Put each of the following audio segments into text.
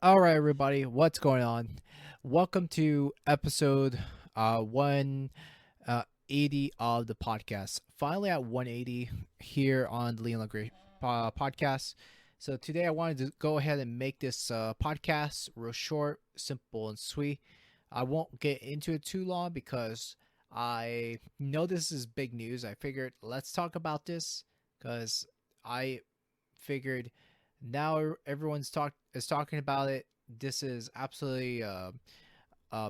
All right, everybody, what's going on? Welcome to episode 180 of the podcast. Finally at 180 here on the Leon Great podcast. So today I wanted to go ahead and make this podcast real short, simple, and sweet. I won't get into it too long because I know this is big news. I figured let's talk about this because I figured now everyone's talking about it. This is absolutely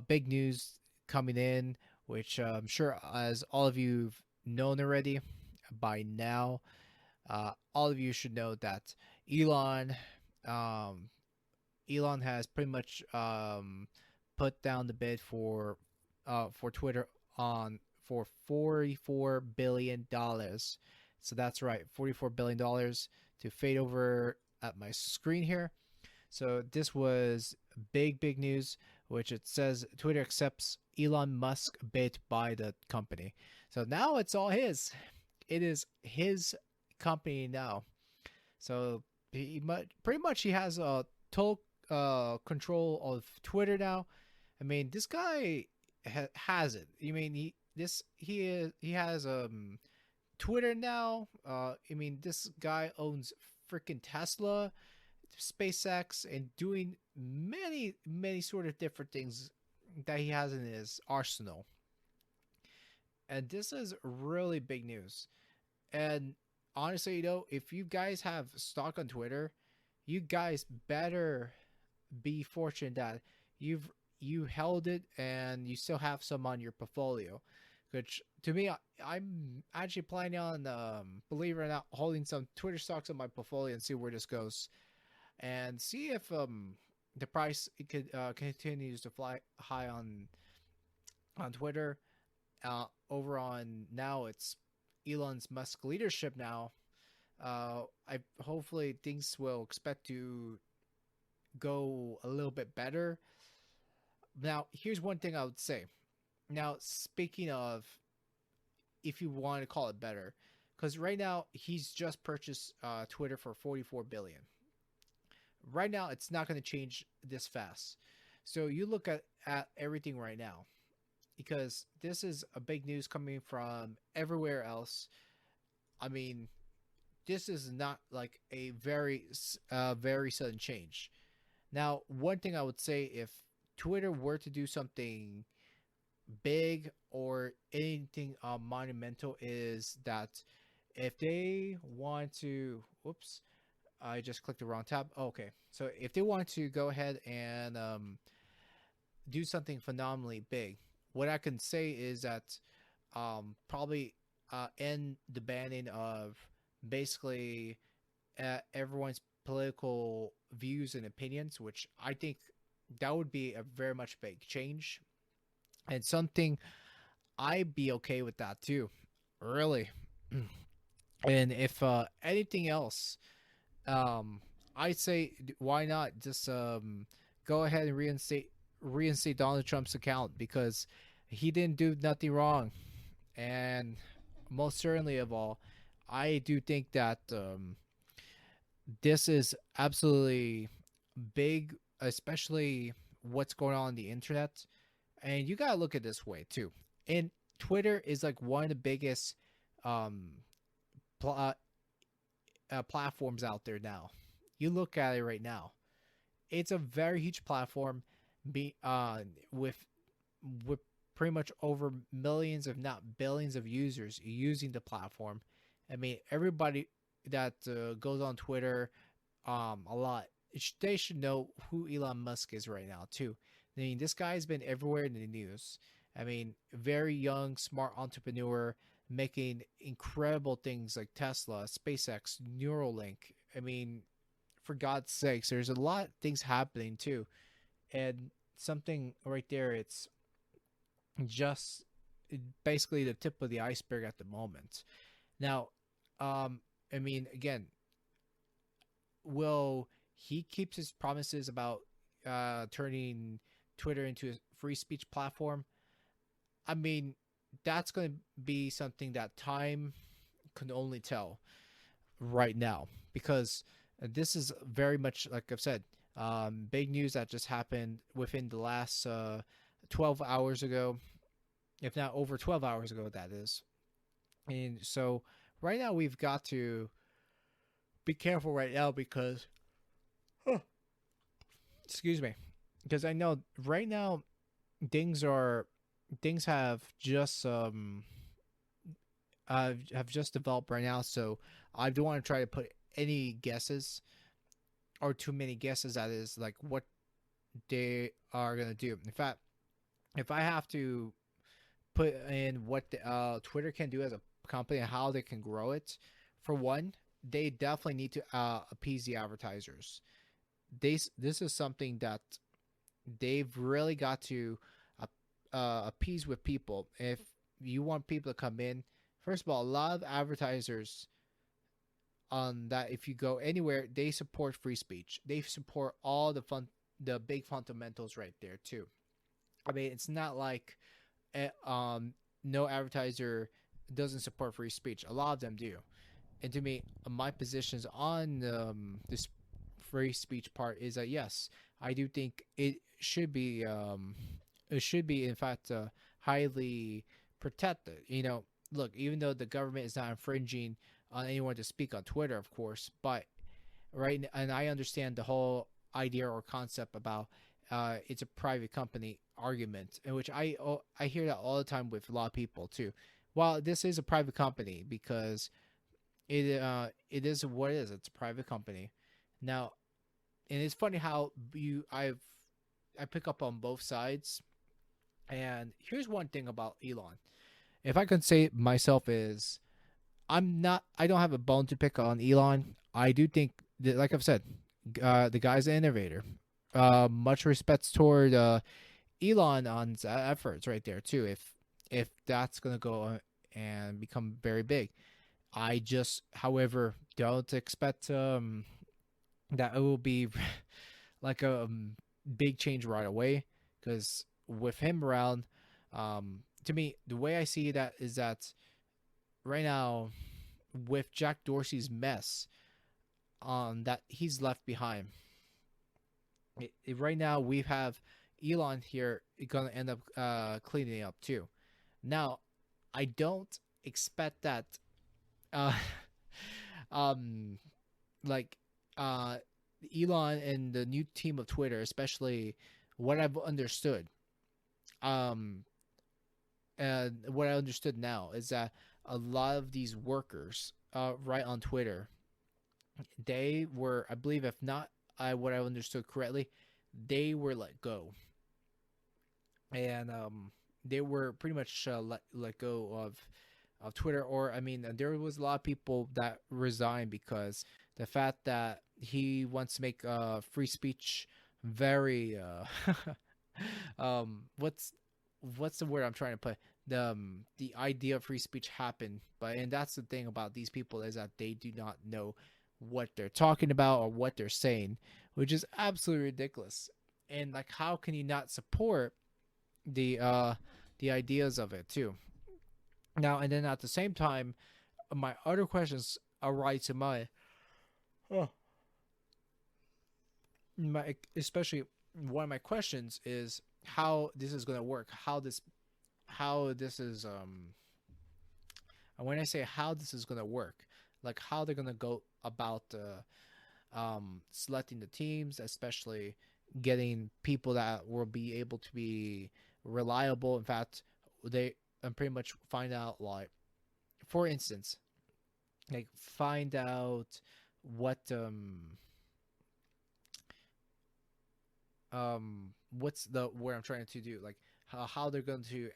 big news coming in, which I'm sure as all of you've known already by now. All of you should know that Elon, um, Elon has pretty much put down the bid for Twitter on for $44 billion. So that's right, $44 billion to fade over at my screen here. So this was big news, which it says Twitter accepts Elon Musk bid by the company. So now it's all his. It is his company now. So pretty much he has a total control of Twitter now. I mean, this guy has it. I mean, he has Twitter now. I mean, this guy owns freaking Tesla, SpaceX, and doing many sort of different things that he has in his arsenal. And this is really big news. And honestly, if you guys have stock on Twitter, you guys better be fortunate that you held it and you still have some on your portfolio. Which to me, I'm actually planning on, believe it or not, holding some Twitter stocks on my portfolio and see where this goes, and see if the price it could continues to fly high on Twitter. Over on now, it's Elon's Musk leadership now. I hopefully things will expect to go a little bit better. Now, here's one thing I would say. Now, speaking of, if you want to call it better, because right now he's just purchased Twitter for 44 billion. Right now, it's not going to change this fast. So you look at everything right now, because this is a big news coming from everywhere else. I mean, this is not like a very sudden change. Now, one thing I would say, if Twitter were to do something big or anything monumental, is that if they want to, whoops, I just clicked the wrong tab. Oh, okay, so if they want to go ahead and do something phenomenally big, what I can say is that probably end the banning of basically everyone's political views and opinions, which I think that would be a very much big change and something I'd be okay with that too. Really. And if anything else, um, I'd say why not just go ahead and reinstate Donald Trump's account, because he didn't do nothing wrong, and most certainly of all, I do think that this is absolutely big, especially what's going on the internet. And you gotta look at it this way too. And Twitter is like one of the biggest um, pl- platforms out there now. You look at it right now; it's a very huge platform, with with pretty much over millions, if not billions, of users using the platform. I mean, everybody that goes on Twitter a lot, they should know who Elon Musk is right now too. I mean, this guy's been everywhere in the news. I mean, very young, smart entrepreneur making incredible things like Tesla, SpaceX, Neuralink. I mean, for God's sakes, there's a lot of things happening too. And something right there, it's just basically the tip of the iceberg at the moment. Now, I mean, again, will he keeps his promises about turning Twitter into a free speech platform? I mean, that's going to be something that time can only tell right now, because this is very much, like I've said, Big news that just happened within the last 12 hours ago, if not over 12 hours ago, that is. And so right now we've got to be careful right now because, excuse me, because I know right now things are things have just developed right now. So I don't want to try to put any guesses or too many guesses that is like what they are gonna do. In fact, if I have to put in what Twitter can do as a company and how they can grow it, for one, they definitely need to appease the advertisers. This is something that they've really got to appease with people. If you want people to come in, first of all, a lot of advertisers on that, if you go anywhere, they support free speech. They support all the big fundamentals right there too. I mean, it's not like no advertiser doesn't support free speech. A lot of them do. And to me, my positions on this free speech part is that yes, I do think it should be in fact highly protected. You know, look, even though the government is not infringing on anyone to speak on Twitter, of course, but right, and I understand the whole idea or concept about it's a private company argument, in which I hear that all the time with a lot of people too. Well, this is a private company because it is what it is. It's a private company. Now, and it's funny how I pick up on both sides. And here's one thing about Elon. If I can say it myself is I don't have a bone to pick on Elon. I do think that, like I've said, the guy's an innovator. Much respect toward Elon on his efforts right there too. If that's gonna go and become very big, I just, however, don't expect that it will be like a big change right away. Because with him around, to me, the way I see that is that right now, with Jack Dorsey's mess, that he's left behind. Right now, we have Elon here gonna end up cleaning up too. Now, I don't expect that. Uh, um, like Elon and the new team of Twitter, especially what I've understood. Um, and what I understood now is that a lot of these workers, right on Twitter, they were, I believe, if not, what I understood correctly, they were let go, and they were pretty much let go of Twitter. Or I mean, there was a lot of people that resigned because the fact that he wants to make free speech very what's the word I'm trying to put, the idea of free speech happened. But and that's the thing about these people, is that they do not know what they're talking about or what they're saying, which is absolutely ridiculous. And like, how can you not support the ideas of it too? Now, and then at the same time, my other questions arise to oh, my especially one of my questions is how this is going to work, how this is and when I say how this is going to work, like how they're going to go about selecting the teams, especially getting people that will be able to be reliable. In fact, they and pretty much find out, like, for instance, like find out what what's the word I'm trying to do, like how they're going to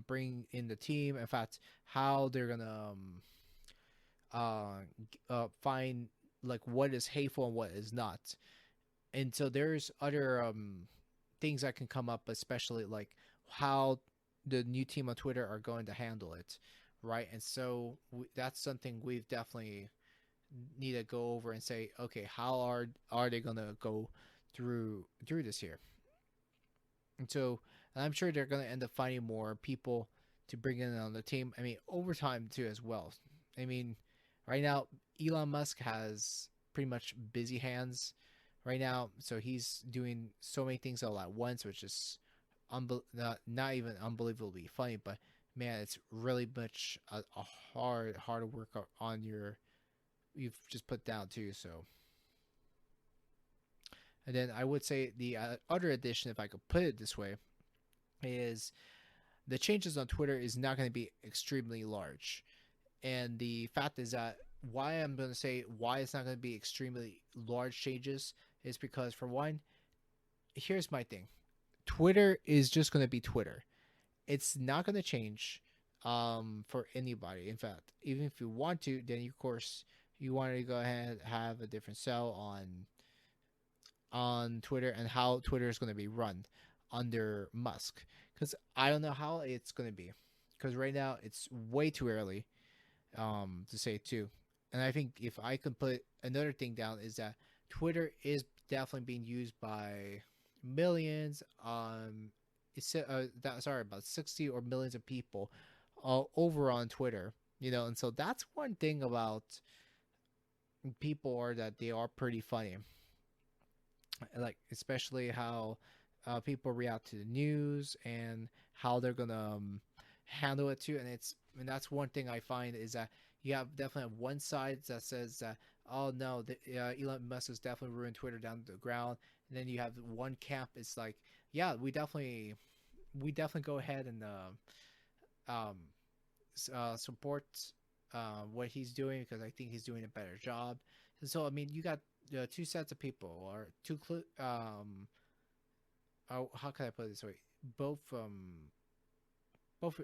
bring in the team. In fact, how they're gonna find like what is hateful and what is not. And so there's other things that can come up, especially like how the new team on Twitter are going to handle it, right? And so that's something we've definitely need to go over and say, okay, how are they gonna go through this here? And so, and I'm sure they're gonna end up finding more people to bring in on the team. I mean, overtime too as well. I mean, right now Elon Musk has pretty much busy hands right now. So he's doing so many things all at once, which is not even unbelievably funny, but man, it's really much a hard work on your you've just put down too. So, and then I would say the other addition, if I could put it this way, is the changes on Twitter is not going to be extremely large. And the fact is that why I'm going to say why it's not going to be extremely large changes is because, for one, here's my thing: Twitter is just going to be Twitter. It's not going to change for anybody. In fact, even if you want to, then of course you want to go ahead and have a different sell on Twitter and how Twitter is going to be run under Musk. Because I don't know how it's going to be. Because right now it's way too early to say too. And I think if I can put another thing down is that Twitter is definitely being used by millions. It's sorry, about 60 or millions of people over on Twitter. And so that's one thing about people are that they are pretty funny, like especially how people react to the news and how they're gonna handle it too. And that's one thing I find is that you have definitely one side that says that, oh no, Elon Musk has definitely ruined Twitter down to the ground, and then you have one camp. It's like, yeah, we definitely go ahead and um, support what he's doing because I think he's doing a better job. And so I mean, you got two sets of people or how can I put it this way? Both both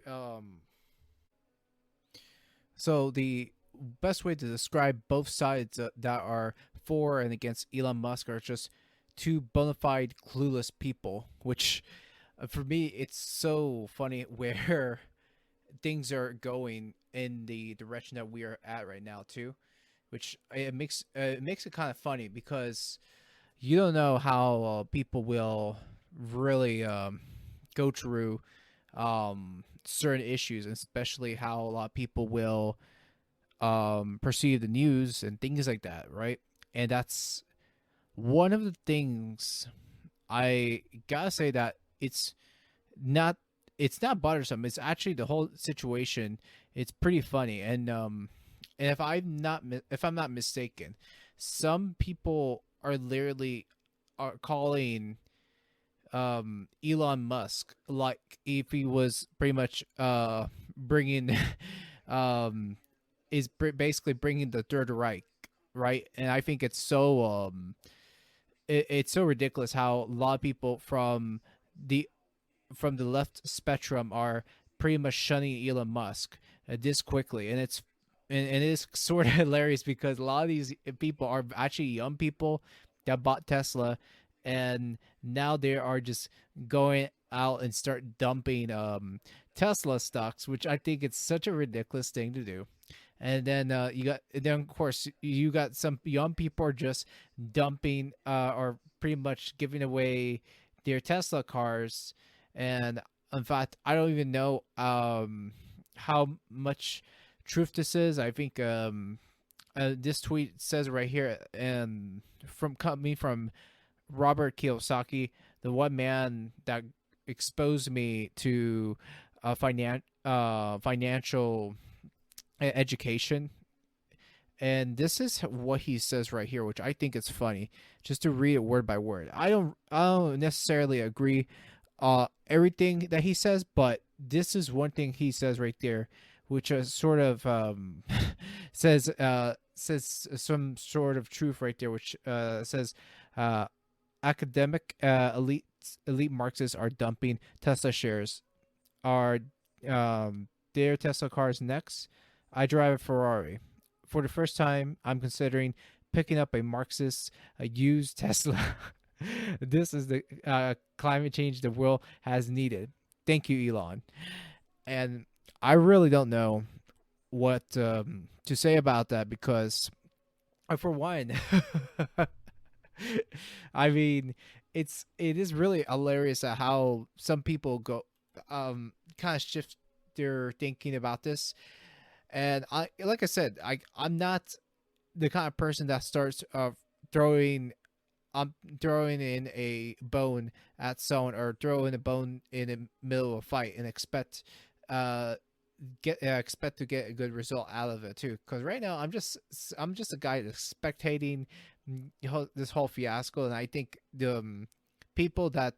So the best way to describe both sides that are for and against Elon Musk are just two bona fide clueless people. Which, for me, it's so funny where things are going in the direction that we are at right now too. Which it makes it kind of funny because you don't know how people will really go through certain issues, especially how a lot of people will perceive the news and things like that, right? And that's one of the things I gotta say that not it's not bothersome. It's actually the whole situation. It's pretty funny, and if I'm not mistaken, some people are literally are calling Elon Musk like if he was pretty much bringing um basically bringing the Third Reich, right? And I think it's so ridiculous how a lot of people the from the left spectrum are pretty much shunning Elon Musk this quickly, and it is sort of hilarious because a lot of these people are actually young people that bought Tesla, and now they are just going out and start dumping Tesla stocks, which I think it's such a ridiculous thing to do. And then of course you got some young people are just dumping or pretty much giving away their Tesla cars. And in fact, I don't even know how much truth this is. I think this tweet says right here, and from coming from Robert Kiyosaki, the one man that exposed me to financial education. And this is what he says right here, which I think is funny. Just to read it word by word. I don't necessarily agree everything that he says, but this is one thing he says right there, which is sort of says some sort of truth right there, which says academic elite Marxists are dumping Tesla shares. Are their Tesla cars next? I drive a Ferrari. For the first time, I'm considering picking up a Marxist used Tesla. This is the climate change the world has needed. Thank you, Elon. And I really don't know what to say about that because, for one, I mean, it is really hilarious at how some people go kind of shift their thinking about this. And like I said, I'm not the kind of person that starts throwing I'm throwing in a bone at someone or throwing a bone in the middle of a fight and uh expect to get a good result out of it too. Because right now I'm just a guy that's spectating this whole fiasco, and I think the people that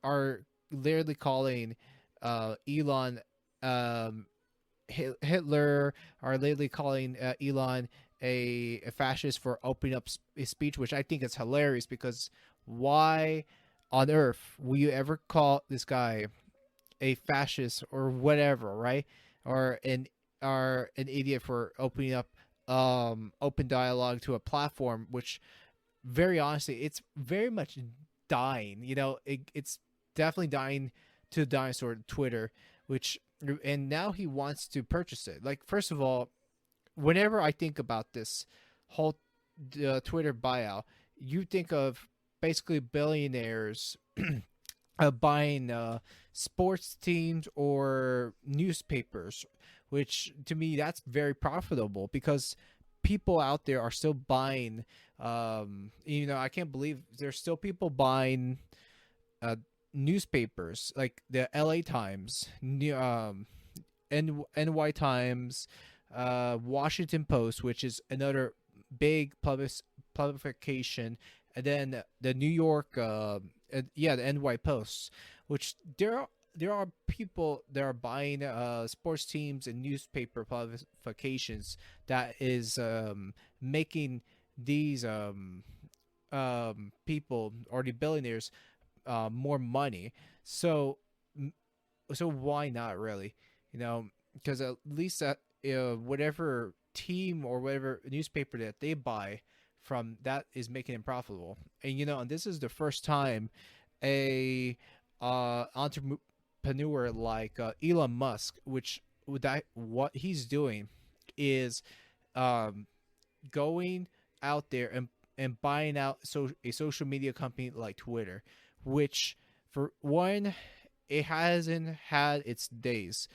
are literally calling Elon um, Hitler are lately calling Elon a fascist for opening up his speech, which I think is hilarious because why on earth will you ever call this guy a fascist or whatever, right? Or an idiot for opening up open dialogue to a platform which very honestly it's very much dying. It's definitely dying to the dinosaur Twitter, which and now he wants to purchase it. Like first of all, whenever I think about this whole Twitter buyout, you think of basically billionaires buying sports teams or newspapers, which to me that's very profitable because people out there are still buying. I can't believe there's still people buying uh, newspapers like the LA Times, NY Times, Washington Post, which is another big publication, and then the New York, the NY Post, which there are people that are buying sports teams and newspaper publications that is making these people or the billionaires more money. So so why not really? Because at least that whatever team or whatever newspaper that they buy from that is making it profitable. And this is the first time a entrepreneur like Elon Musk, which what he's doing is um, going out there and buying out a social media company like Twitter, which for one, it hasn't had its days.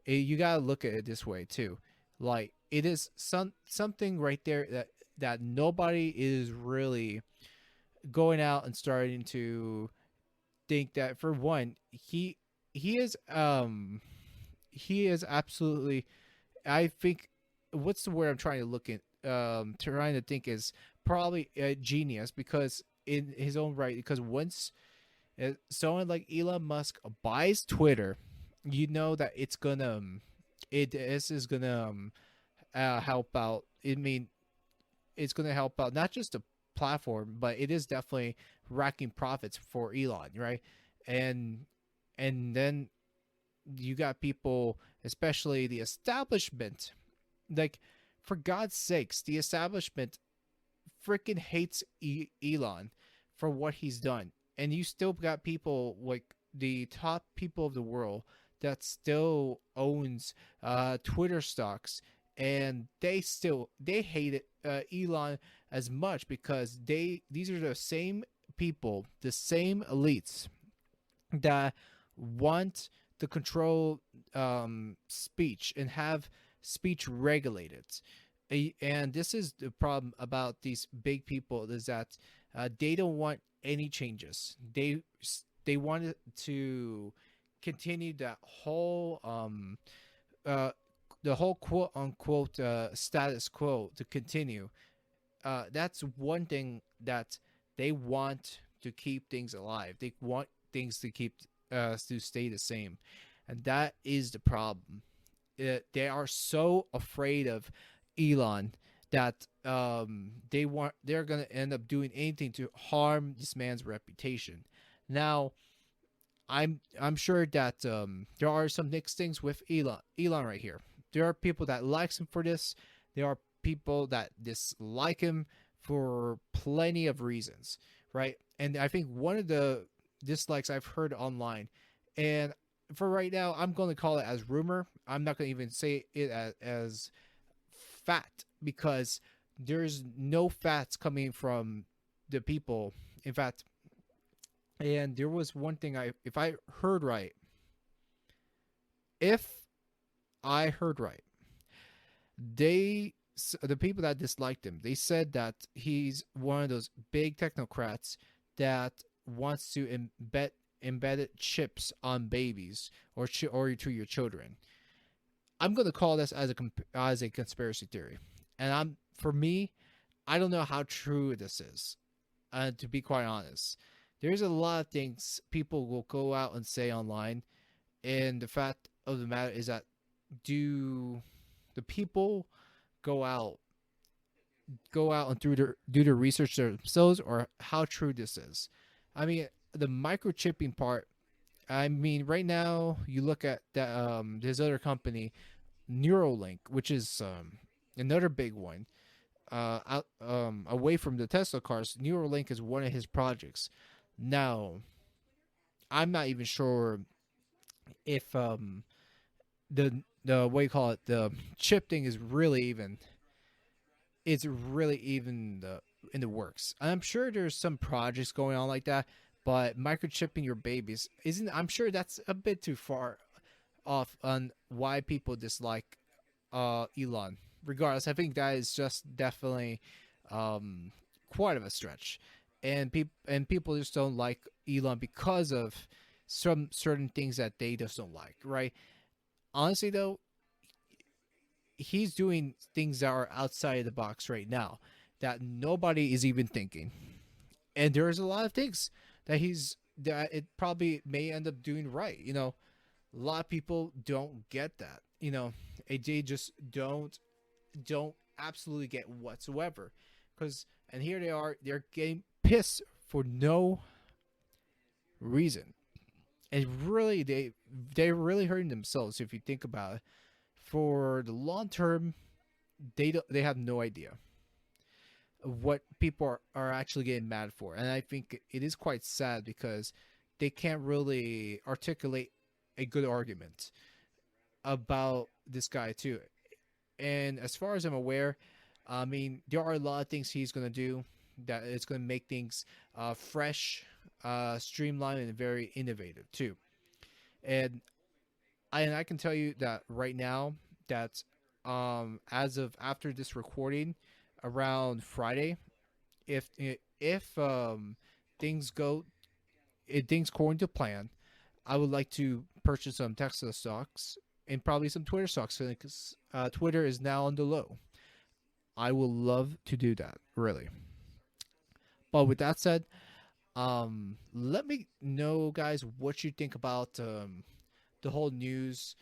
You gotta look at it this way too. Like it is something right there that nobody is really going out and starting to think that for one he is he is absolutely, I think, what's the word I'm trying to look at trying to think is probably a genius because in his own right, because once someone like Elon Musk buys Twitter, you know that it's gonna this is gonna help out. I mean, it's gonna help out not just the platform, but it is definitely racking profits for Elon, right? And and then you got people, especially the establishment, like for God's sakes, the establishment freaking hates Elon for what he's done, and you still got people like the top people of the world that still owns Twitter stocks, and they hate it, Elon as much because these are the same people, the same elites that want to control speech and have speech regulated. And this is the problem about these big people is that they don't want any changes. They want to continue that whole the whole quote unquote status quo to continue. That's one thing that they want to keep things alive. They want things to keep to stay the same, and that is the problem. They are so afraid of Elon that they're gonna end up doing anything to harm this man's reputation. Now, I'm sure that there are some mixed things with Elon right here. There are people that likes him for this. There are people that dislike him for plenty of reasons, right? And I think one of the dislikes I've heard online, and for right now, I'm going to call it as rumor. I'm not going to even say it as fact because there's no facts coming from the people. In fact, and there was one thing if I heard right, if I heard right, the people that disliked him, they said that he's one of those big technocrats that wants to embed embedded chips on babies or to your children. I'm gonna call this as a conspiracy theory, and for me, I don't know how true this is. To be quite honest, there's a lot of things people will go out and say online, and the fact of the matter is that do the people go out and do their research themselves, or how true this is? I mean, the microchipping part. I mean, right now you look at that this other company, Neuralink, which is another big one. Away from the Tesla cars, Neuralink is one of his projects. Now, I'm not even sure if the what you call it, the chip thing is really even in the works. I'm sure there's some projects going on like that, but microchipping your babies isn't. I'm sure that's a bit too far off on why people dislike Elon. Regardless, I think that is just definitely um, quite of a stretch, and people just don't like Elon because of some certain things that they just don't like. Right? Honestly, though, he's doing things that are outside of the box right now that nobody is even thinking, and there's a lot of things that it probably may end up doing right. A lot of people don't get that. They just don't absolutely get whatsoever. Because and here they are, they're getting pissed for no reason, and really they're really hurting themselves if you think about it. For the long term, they have no idea of what people are actually getting mad for, and I think it is quite sad because they can't really articulate a good argument about this guy too. And as far as I'm aware, I mean, there are a lot of things he's going to do that it's going to make things fresh, streamlined, and very innovative too. And I can tell you that right now that as of after this recording, around Friday, if things go if things according to plan, I would like to purchase some Tesla stocks and probably some Twitter stocks because Twitter is now on the low. I will love to do that, really. But with that said, let me know, guys, what you think about the whole news,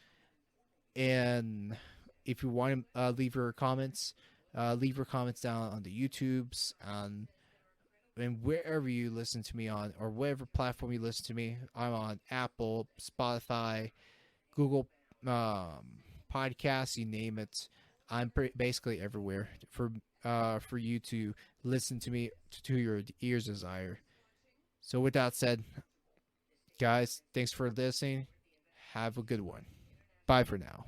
and if you want to leave your comments down on the YouTubes and wherever you listen to me on, or whatever platform you listen to me. I'm on Apple, Spotify, Google Podcasts, you name it. I'm basically everywhere for you to listen to me to your ears' desire. So with that said, guys, thanks for listening. Have a good one. Bye for now.